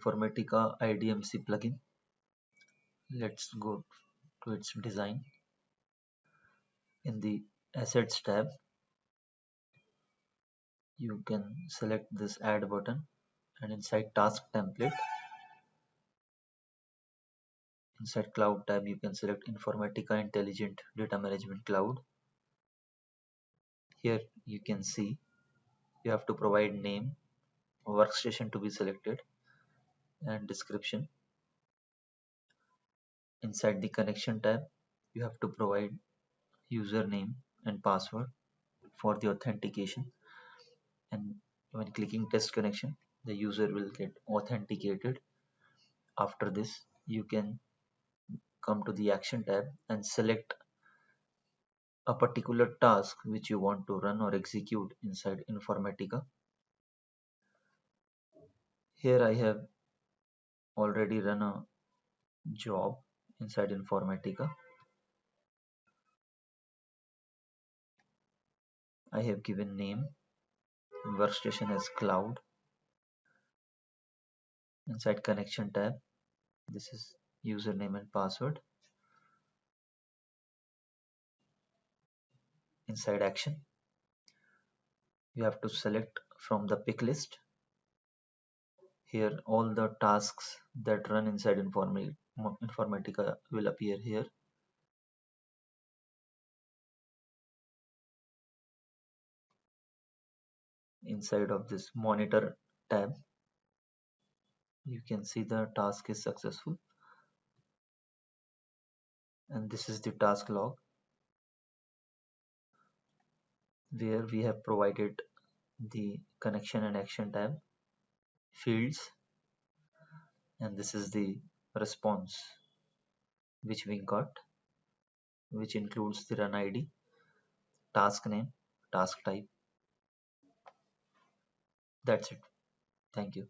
Informatica IDMC plugin. Let's go to its design. In the Assets tab, you can select this Add button, and inside Task Template, inside Cloud tab, you can select Informatica Intelligent Data Management Cloud. Here you can see you have to provide name, workstation to be selected, and description. Inside the Connection tab, you have to provide username and password for the authentication, and when clicking test connection, the user will get authenticated. After this, you can come to the Action tab and select a particular task which you want to run or execute inside Informatica. Here I have already run a job inside Informatica. I have given name, workstation as cloud. Inside Connection tab, this is username and password. Inside Action, you have to select from the pick list. Here all the tasks that run inside Informatica will appear here. Inside of this Monitor tab, you can see the task is successful, and this is the task log where we have provided the Connection and Action tab fields, and this is the response which we got, which includes the run ID, task name, task type. That's it. Thank you.